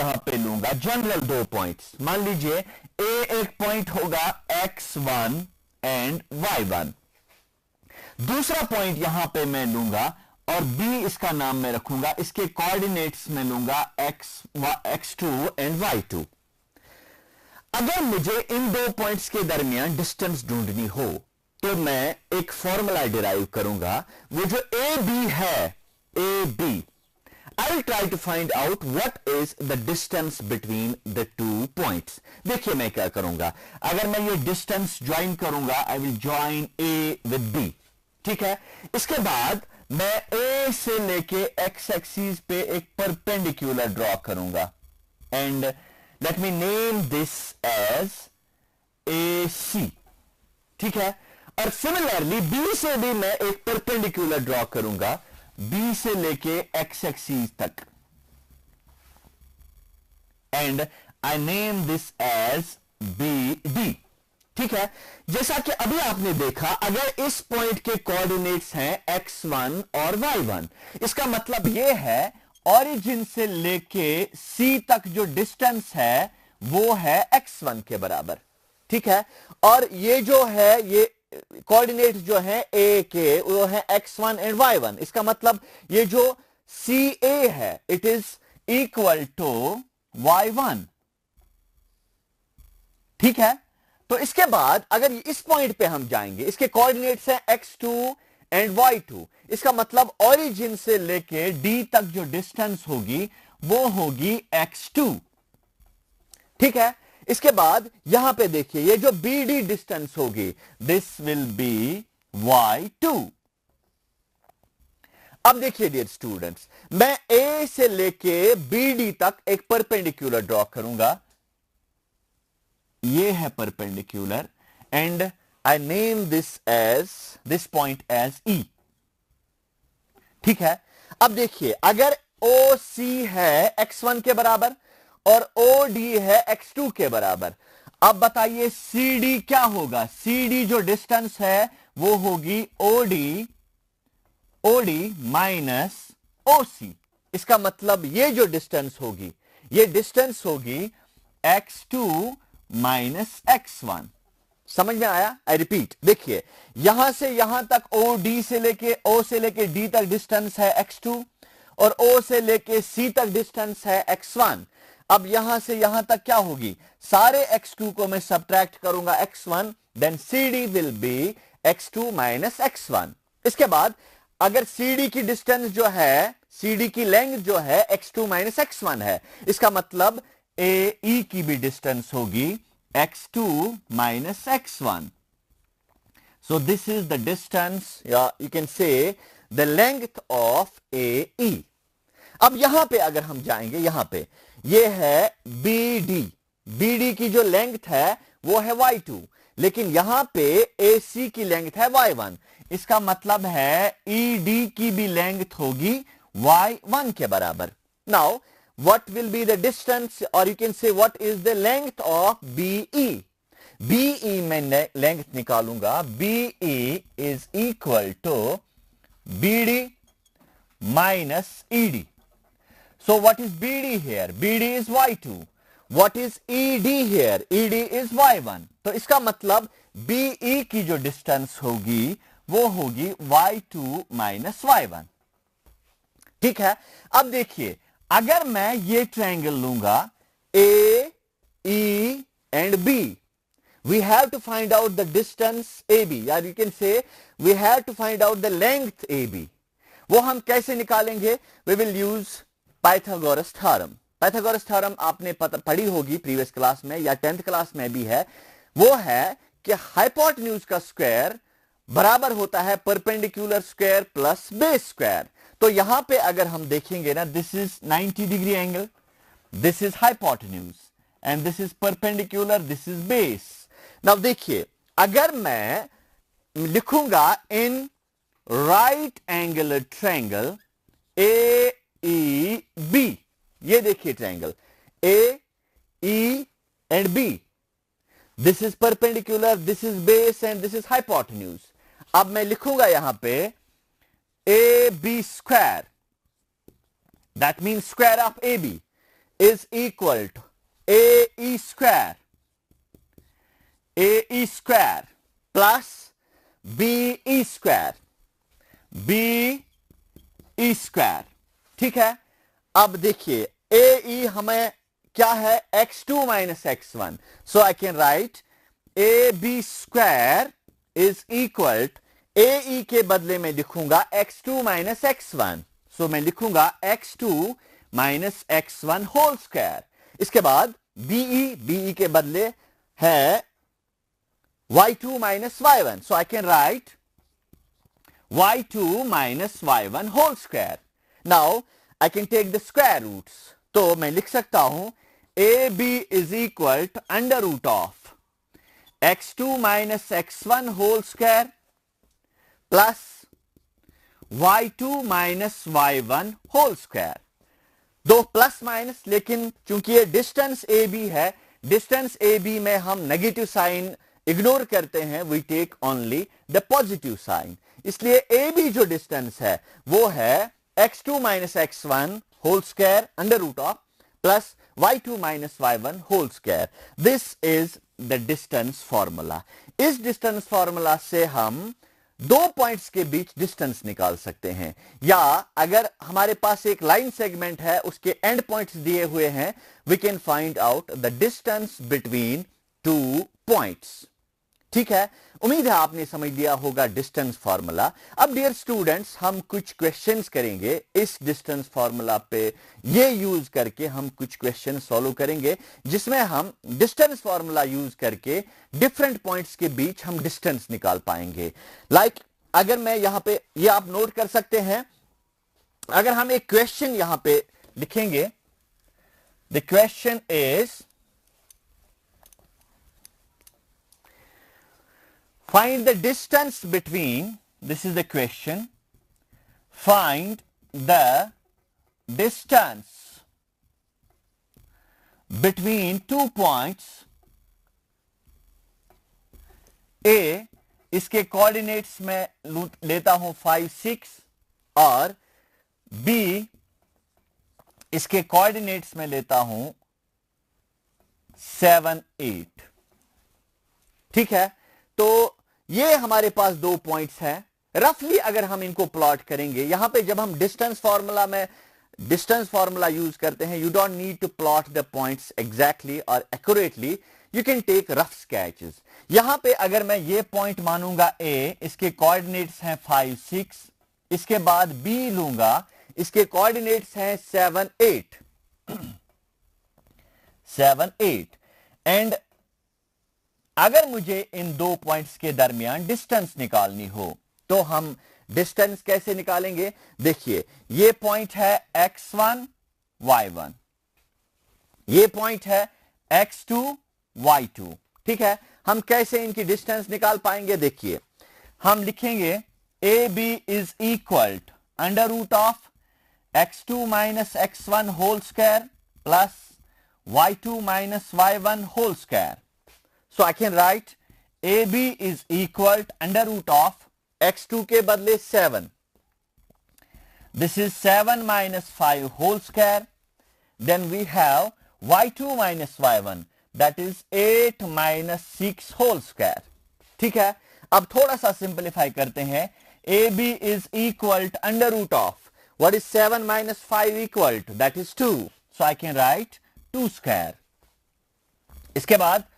यहां पे लूंगा जनरल 2 पॉइंट्स। मान लीजिए ए एक पॉइंट होगा x1 एंड y1, दूसरा पॉइंट यहां पे मैं लूंगा और b इसका नाम मैं रखूंगा, इसके कोऑर्डिनेट्स में लूंगा x2 एंड y2। अगर मुझे इन दो पॉइंट्स के दरमियान डिस्टेंस ढूंढनी हो तो मैं एक फॉर्मूला डिराइव करूंगा, वो जो ए बी है, A B, I will try to find out what is the distance between the two points। देखिए मैं क्या करूंगा, अगर मैं ये डिस्टेंस ज्वाइन करूंगा, I will join A with B, ठीक है। इसके बाद मैं A से लेके x एक्सिस पे एक परपेंडिकुलर ड्रॉ करूंगा and let me name this as AC, ठीक है। और सिमिलरली B से भी मैं एक परपेंडिकुलर ड्रॉ करूंगा, B से लेके x एक्सिस तक, and I name this as BD, ठीक है। जैसा कि अभी आपने देखा, अगर इस पॉइंट के कोऑर्डिनेट्स हैं x1 और y1, इसका मतलब यह है ओरिजिन से लेके C तक जो डिस्टेंस है वो है x1 के बराबर, ठीक है। और ये जो है, ये कोऑर्डिनेट जो है ए के, वो है x1 एंड y1। इसका मतलब ये जो CA है, it is equal to y1, ठीक है। तो इसके बाद अगर इस पॉइंट पे हम जाएंगे, इसके कोऑर्डिनेट्स हैं x2 एंड y2, इसका मतलब ओरिजिन से लेके D तक जो डिस्टेंस होगी वो होगी x2, ठीक है। इसके बाद यहां पे देखिए, ये जो BD डिस्टेंस होगी, दिस विल बी y2। अब देखिए डियर स्टूडेंट्स, मैं A से लेके BD तक एक परपेंडिकुलर ड्रॉ करूंगा, ये है perpendicular, and I name this point as E, ठीक है। अब देखिए, अगर OC है x1 के बराबर और OD है x2 के बराबर, अब बताइए CD क्या होगा। CD जो डिस्टेंस है वो होगी OD माइनस OC। इसका मतलब ये जो डिस्टेंस होगी, ये डिस्टेंस होगी x2 माइनस x1। समझ में आया? आई रिपीट, देखिए यहां से यहां तक O से लेके D तक डिस्टेंस है x2 और O से लेके C तक डिस्टेंस है x1। अब यहां से यहां तक क्या होगी, सारे x2 को मैं सब्ट्रैक्ट करूंगा x1, then CD will be x2 minus x1। इसके बाद अगर CD की डिस्टेंस जो है, CD की लेंथ जो है x2 माइनस x1 है, इसका मतलब AE की भी डिस्टेंस होगी x2 minus x1। So this is the distance, या you can say the length of AE। अब यहां पे अगर हम जाएंगे, यहां पे ये है BD की जो लेंथ है वो है y2, लेकिन यहां पे AC की लेंथ है y1। इसका मतलब है ED की भी लेंथ होगी y1 के बराबर। Now what will be the distance, or you can say what is the length of BE। BE में लेंथ निकालूंगा, BE is equal to BD minus ED। So what is BD here? BD is y2. What is ED here? ED is y1। तो इसका मतलब BE की जो distance होगी वो होगी y2 माइनस y1, ठीक है। अब देखिए, अगर मैं ये ट्रायंगल लूंगा A, E and B, we have to find out the distance AB, or you can say we have to find out the length AB। वो हम कैसे निकालेंगे? We will use Pythagoras theorem. Pythagoras theorem आपने पढ़ी होगी previous class में या 10th class में भी है। वो है कि हाइपोटेन्यूज का स्क्वायर बराबर होता है perpendicular square plus base square. तो यहां पे अगर हम देखेंगे ना, this is 90 degree angle, this is hypotenuse and this is perpendicular, this is base. Now देखिए, अगर मैं लिखूंगा in right angular triangle AEB, ये देखिए triangle AE and B, this is perpendicular, this is base and this is hypotenuse. अब मैं लिखूंगा यहां पे AB square, that means square of AB is equal to AE square plus BE square ठीक है। अब देखिए AE हमें क्या है, x2 minus x1, so I can right AB square is equal, AE के बदले में लिखूंगा x2 माइनस x1, सो मैं लिखूंगा x2 minus x1 whole square. इसके बाद BE के बदले है y2 minus y1, so I can write y2 minus y1 whole square. Now I can take the square roots, तो मैं लिख सकता हूं AB is equal to under root of x2 minus x1 whole square plus y2 minus y1 whole square. दो plus minus, लेकिन चूंकि ये distance AB है, डिस्टेंस AB में हम नेगेटिव साइन इग्नोर करते हैं, we take only the positive sign, इसलिए AB जो डिस्टेंस है वो है x2 minus x1 whole square under root of plus y2 minus y1 whole square. This is the distance formula. इस डिस्टेंस फॉर्मूला से हम दो पॉइंट्स के बीच डिस्टेंस निकाल सकते हैं, या अगर हमारे पास एक लाइन सेगमेंट है उसके एंड पॉइंट्स दिए हुए हैं, we can find out the distance between two points. ठीक है, उम्मीद है आपने समझ लिया होगा डिस्टेंस फार्मूला। अब डियर स्टूडेंट्स, हम कुछ क्वेश्चंस करेंगे इस डिस्टेंस फार्मूला पे, ये यूज करके हम कुछ क्वेश्चन सॉल्व करेंगे जिसमें हम डिस्टेंस फार्मूला यूज करके डिफरेंट पॉइंट्स के बीच हम डिस्टेंस निकाल पाएंगे। लाइक अगर मैं यहां पे, ये आप नोट कर सकते हैं, अगर हम एक क्वेश्चन यहां पे लिखेंगे, the question is find the distance between, this is the question, find the distance between 2 points A, इसके कोऑर्डिनेट्स में लेता हूं 5 6 और B इसके कोऑर्डिनेट्स में लेता हूं 7 8। ठीक है, तो ये हमारे पास दो पॉइंट्स हैं। रफली अगर हम इनको प्लॉट करेंगे, यहां पे जब हम डिस्टेंस फार्मूला यूज करते हैं, you don't need to plot the points exactly और accurately, you can take rough sketches. यहां पे अगर मैं ये पॉइंट मानूंगा A, इसके कोऑर्डिनेट्स हैं 5 6, इसके बाद B लूंगा, इसके कोऑर्डिनेट्स हैं 7 8 7 8, एंड अगर मुझे इन दो पॉइंट्स के दरमियान डिस्टेंस निकालनी हो तो हम डिस्टेंस कैसे निकालेंगे? देखिए, ये पॉइंट है x1 y1, ये पॉइंट है x2 y2। ठीक है, हम कैसे इनकी डिस्टेंस निकाल पाएंगे? देखिए, हम लिखेंगे AB is equal to under root of x2 minus x1 whole square plus y2 minus y1 whole square. So I can write AB is equal to under root of x2 के बदले 7. This is 7 minus 5 whole square. Then we have y2 minus y1, that is 8 minus 6 whole square. ठीक है, अब थोड़ा सा simplify करते हैं। AB is equal to under root of, what is 7 minus 5 equal to, that is 2. So I can write 2 square. इसके बाद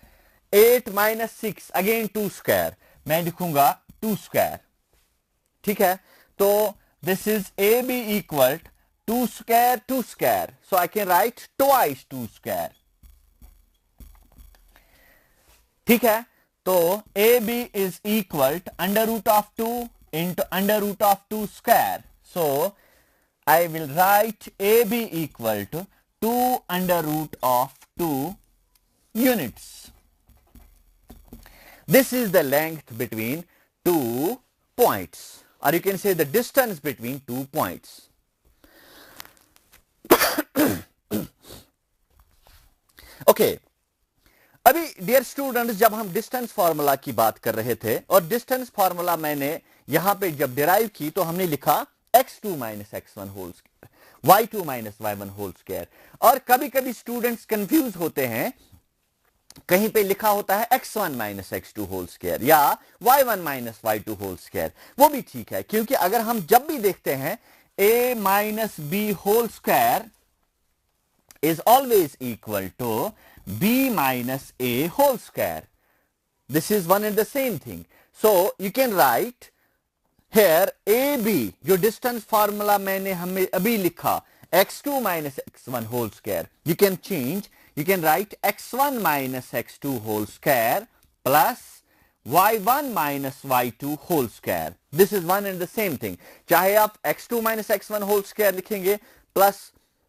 8 minus 6 again 2 square, मैं लिखूंगा 2 स्क्वायर। ठीक है, तो this is AB equal 2 square 2 square, so I can write twice 2 square. ठीक है, तो AB is equal under root of 2 into under root of 2 square, so I will write AB equal to 2 under root of 2 units. This is the length between two points, or you can say the distance between 2 points. Okay, अभी dear students, जब हम distance formula की बात कर रहे थे और distance formula मैंने यहां पे जब डिराइव की तो हमने लिखा x2 minus x1 whole square, y2 minus y1 whole square. और कभी कभी स्टूडेंट्स कंफ्यूज होते हैं, कहीं पे लिखा होता है x1 minus x2 whole square या y1 minus y2 whole square. वो भी ठीक है, क्योंकि अगर हम जब भी देखते हैं a minus b whole square is always equal to b minus a whole square. This is one and the same thing. So you can write here ab, जो distance formula मैंने हमें अभी लिखा x2 minus x1 whole square, you can change, you can write x1 minus x2 whole square plus y1 minus y2 whole square. This is one and the same thing. चाहे आप x2 minus x1 whole square लिखेंगे plus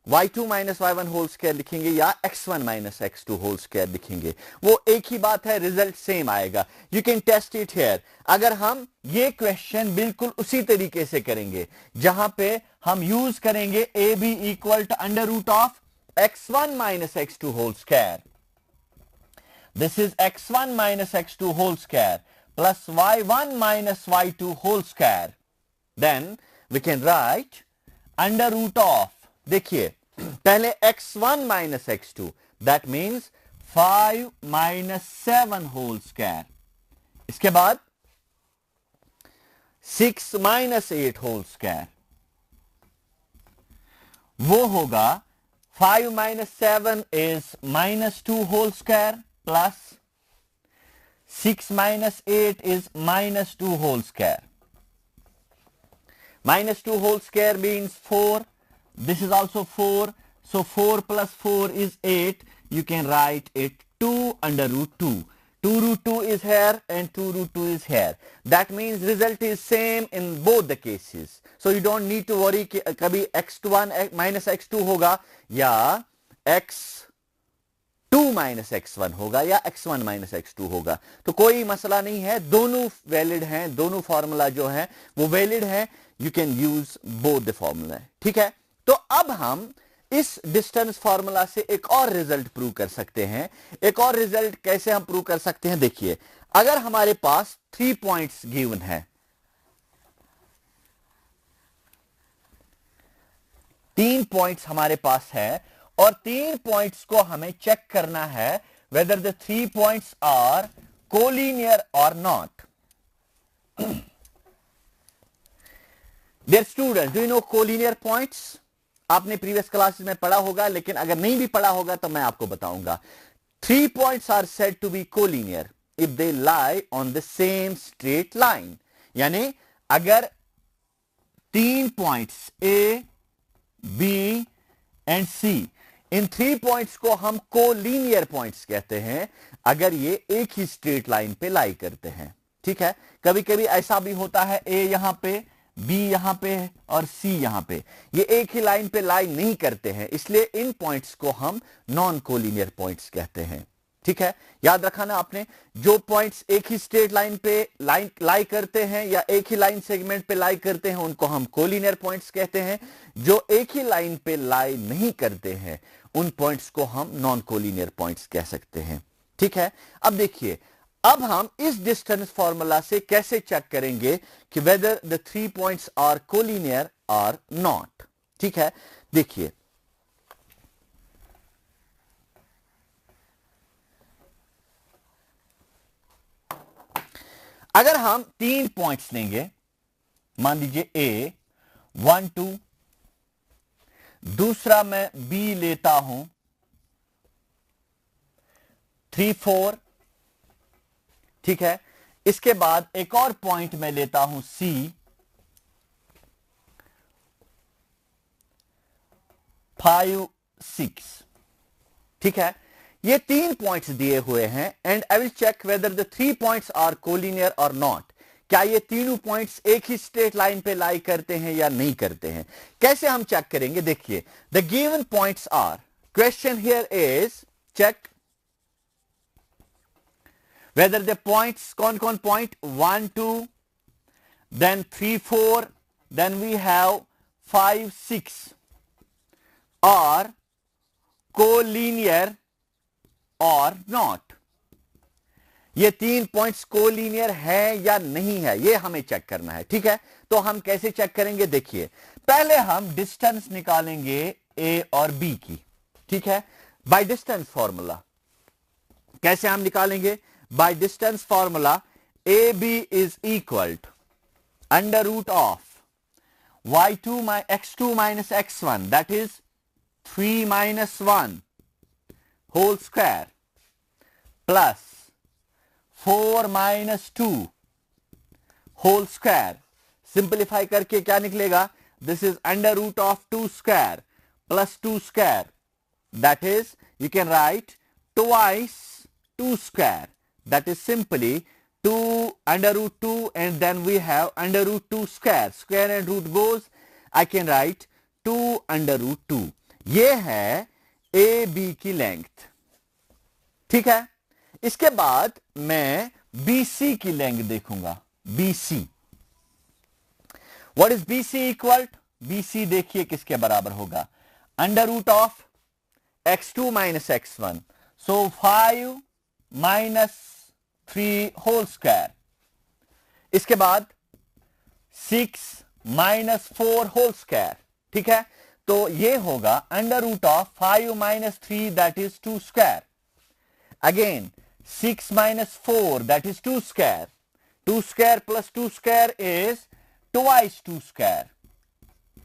y2 minus y1 whole square लिखेंगे या x1 minus x2 whole square लिखेंगे, वो एक ही बात है, रिजल्ट सेम आएगा। You can test it here. अगर हम ये क्वेश्चन बिल्कुल उसी तरीके से करेंगे जहां पे हम यूज करेंगे A B equal to under root of x1 minus x2 whole square, this is x1 minus x2 whole square plus y1 minus y2 whole square, then we can write under root of, देखिए पहले x1 minus x2, that means 5 minus 7 whole square, इसके बाद 6 minus 8 whole square, वो होगा 5 minus 7 is minus 2 whole square plus 6 minus 8 is minus 2 whole square, minus 2 whole square means 4. This is also 4. So 4 plus 4 is 8. You can write it 2 under root 2. 2 root 2 is here and 2 root 2 is here. That means result is same in both the cases. So you don't need to worry कि कभी x1 minus x2 होगा या x2 minus x1 होगा या x1 minus x2 होगा, तो कोई मसला नहीं है, दोनों वैलिड हैं, दोनों फॉर्मूला जो है वो वैलिड है। You can use both the formula, ठीक है। तो अब हम इस डिस्टेंस फॉर्मूला से एक और रिजल्ट प्रूव कर सकते हैं। एक और रिजल्ट कैसे हम प्रूव कर सकते हैं, देखिए अगर हमारे पास 3 पॉइंट्स गिवन है, 3 पॉइंट्स हमारे पास है और 3 पॉइंट्स को हमें चेक करना है whether the 3 points are collinear और नॉट। Dear student, do you know collinear points? आपने प्रीवियस क्लासेस में पढ़ा होगा, लेकिन अगर नहीं भी पढ़ा होगा तो मैं आपको बताऊंगा। 3 points are said to be collinear if they lie on the same straight line. यानी अगर 3 points A B and C, इन 3 पॉइंट्स को हम कोलिनियर पॉइंट्स कहते हैं अगर ये एक ही स्ट्रेट लाइन पे लाई करते हैं, ठीक है। कभी कभी ऐसा भी होता है ए यहां पे, बी यहां पे और सी यहां पे, ये एक ही लाइन पे लाई नहीं करते हैं, इसलिए इन पॉइंट्स को हम नॉन कोलिनियर पॉइंट्स कहते हैं, ठीक है। याद रखना आपने, जो पॉइंट्स एक ही स्ट्रेट लाइन पे लाई करते हैं या एक ही लाइन सेगमेंट पे लाई करते हैं उनको हम कोलिनियर पॉइंट्स कहते हैं। जो एक ही लाइन पे लाई नहीं करते हैं उन पॉइंट्स को हम नॉन कोलिनियर पॉइंट्स कह सकते हैं, ठीक है। अब देखिए, अब हम इस डिस्टेंस फॉर्मूला से कैसे चेक करेंगे कि whether the 3 points are collinear और नॉट, ठीक है। देखिए अगर हम 3 पॉइंट्स लेंगे, मान लीजिए ए 1 2, दूसरा मैं बी लेता हूं 3 4, ठीक है। इसके बाद एक और पॉइंट मैं लेता हूं सी 5 6, ठीक है। ये 3 पॉइंट्स दिए हुए हैं and I will check whether the 3 points are collinear और नॉट। क्या ये तीनों पॉइंट्स एक ही स्ट्रेट लाइन पे लाई करते हैं या नहीं करते हैं? कैसे हम चेक करेंगे? देखिए, the given points are, question here is check whether the points, कौन point 1 2 then 3 4 then we have 5 6 are collinear or not। ये 3 पॉइंट्स कोलिनियर है या नहीं है, ये हमें चेक करना है, ठीक है। तो हम कैसे चेक करेंगे? देखिए, पहले हम डिस्टेंस निकालेंगे ए और बी की, ठीक है, बाय डिस्टेंस फॉर्मूला। कैसे हम निकालेंगे? By distance formula A B is equal to under root of y2 x2 minus x1, that is 3 minus 1 whole square plus 4 minus 2 whole square. Simplify करके क्या निकलेगा? This is under root of 2 square plus 2 square, that is you can write twice 2 square, that is simply 2 under root 2 and then we have under root 2 square, square and root goes, I can write 2 under root 2. ये है A B की length, ठीक है। इसके बाद मैं B C की length देखूंगा, B C. What is B C equal? B C देखिए किसके बराबर होगा? Under root of x2 minus x1, so 5 minus 3 whole square, इसके बाद 6 माइनस 4 होल स्क्वायर, ठीक है। तो ये होगा under root of 5 minus 3 that is 2 square, again 6 minus 4 that is 2 square, 2 square plus 2 square is twice 2 square,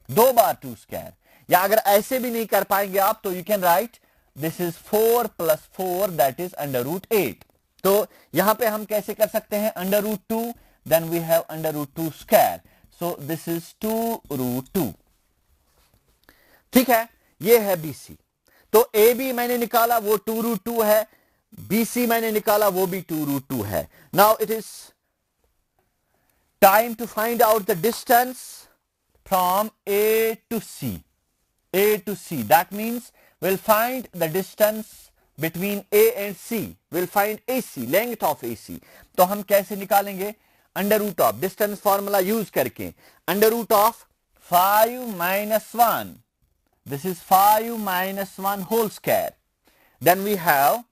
2 बार 2 square. या अगर ऐसे भी नहीं कर पाएंगे आप तो you can write this is 4 plus 4 that is under root 8। तो यहां पे हम कैसे कर सकते हैं? Under root 2 then we have under root 2 square, so this is 2 root 2, ठीक है। ये है बीसी। तो ए बी मैंने निकाला वो 2 रूट 2 है, बीसी मैंने निकाला वो भी 2 रूट 2 है। Now it is time to find out the distance from A to C. A to C, that means we'll find the distance between A and C, we'll find AC, length of AC। तो हम कैसे निकालेंगे? Under root of, distance formula use करके, under root of 5 minus 1, this is 5 minus 1 whole square, then we have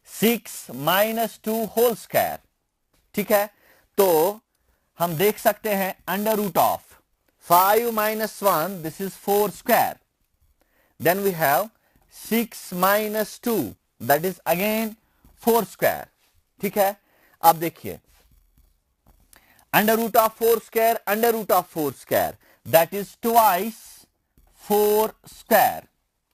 6 minus 2 whole square, ठीक है। तो हम देख सकते हैं under root of 5 minus 1, this is 4 square. Then we have 6 minus 2, that is again 4 square. ठीक है। अब देखिए under root of 4 square, under root of 4 square, that is twice 4 square.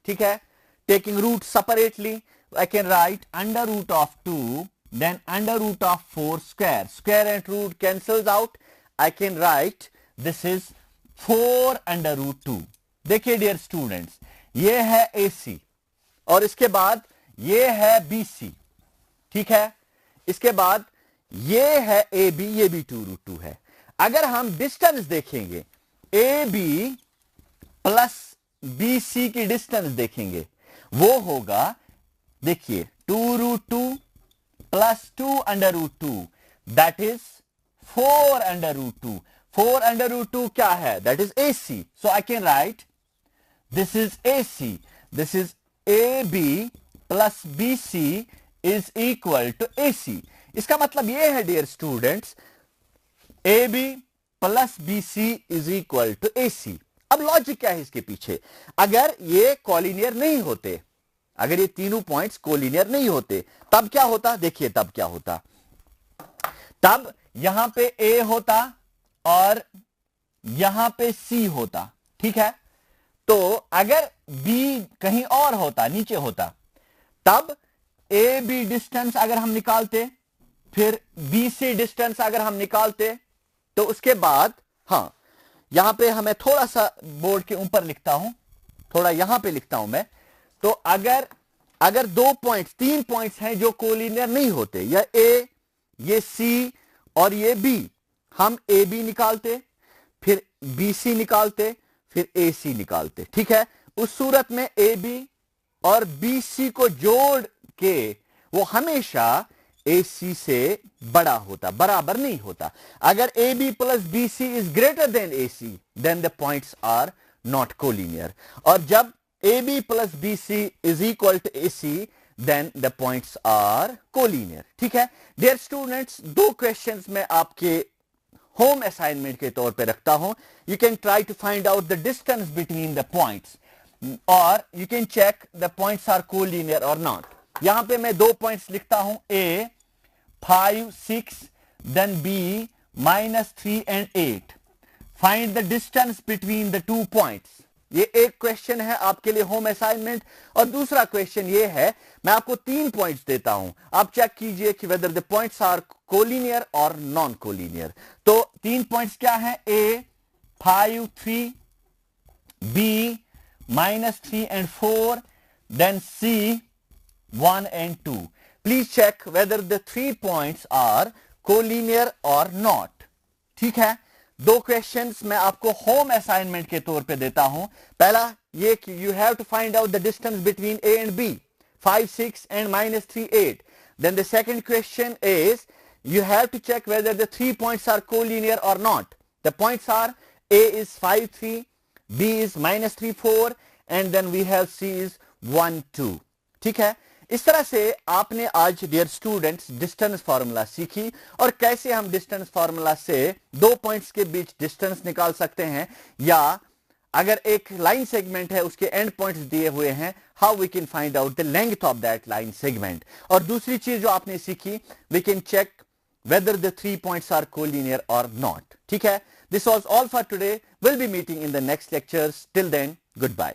ठीक है। Taking root separately, I can write under root of 2, then under root of 4 square. Square and root cancels out. I can write this is 4 under root 2। देखिए dear students, ये है AC और इसके बाद ये है BC, ठीक है। इसके बाद ये है AB, ये भी 2 रूट 2 है। अगर हम डिस्टेंस देखेंगे, AB प्लस BC की डिस्टेंस देखेंगे, वो होगा देखिए 2 root 2 plus 2 under root 2, that is 4 under root 2। 4 under root 2 क्या है? That is AC, so I can write this is AC, this is AB plus BC is equal to AC। इसका मतलब यह है dear students, AB plus BC is equal to AC। अब logic क्या है इसके पीछे? अगर ये कोलिनियर नहीं होते, अगर ये तीनों पॉइंट्स कोलिनियर नहीं होते, तब क्या होता? देखिए तब क्या होता, तब यहां पे A होता और यहां पे C होता, ठीक है। तो अगर B कहीं और होता, नीचे होता, तब ए बी डिस्टेंस अगर हम निकालते, फिर बी से डिस्टेंस अगर हम निकालते, तो उसके बाद हां यहां पे हमें थोड़ा सा बोर्ड के ऊपर लिखता हूं, थोड़ा यहां पे लिखता हूं मैं। तो अगर 2 पॉइंट्स, 3 पॉइंट्स हैं जो कोलिनियर नहीं होते, या ए, ये सी और ये बी, हम ए बी निकालते, फिर बी सी निकालते, फिर ए सी निकालते, ठीक है। उस सूरत में ए बी और बी सी को जोड़ के वो हमेशा ए सी से बड़ा होता, बराबर नहीं होता। अगर A B plus B C is greater than A C, then the points are not collinear. और जब A B plus B C is equal to A C, then the points are collinear, ठीक है। Dear students, 2 questions में आपके home assignment के तौर पे रखता हूं. You can try to find out the distance between the points और you can check the points are collinear और नॉट. यहां पे मैं 2 पॉइंट्स लिखता हूं, A 5 6 then B -3 and 8. Find the distance between the 2 points. ये एक क्वेश्चन है आपके लिए होम असाइनमेंट. और दूसरा क्वेश्चन ये है, मैं आपको 3 पॉइंट्स देता हूं, आप चेक कीजिए कि whether the points are collinear और नॉन कोलिनियर. तो 3 पॉइंट्स क्या है? A 5 3, B -3 and 4, then C 1 and 2. Please check whether the 3 points are collinear or not. ठीक है, 2 क्वेश्चंस मैं आपको होम असाइनमेंट के तौर पे देता हूं. पहला ये कि you have to find out the distance between A and B, 5 6 and -3 8. Then the second question is you have to check whether the 3 points are collinear or not. The points are A is 5 3, B is -3 4, and then we have C is 1 2. ठीक है, इस तरह से आपने आज dear students distance formula सीखी और कैसे हम डिस्टेंस फार्मूला से 2 पॉइंट्स के बीच डिस्टेंस निकाल सकते हैं, या अगर एक लाइन सेगमेंट है उसके एंड पॉइंट्स दिए हुए हैं, how we can find out the length of that line segment. और दूसरी चीज जो आपने सीखी, we can check whether the 3 points are collinear or not. ठीक है, this was all for today. We'll be meeting in the next lectures. Till then, goodbye.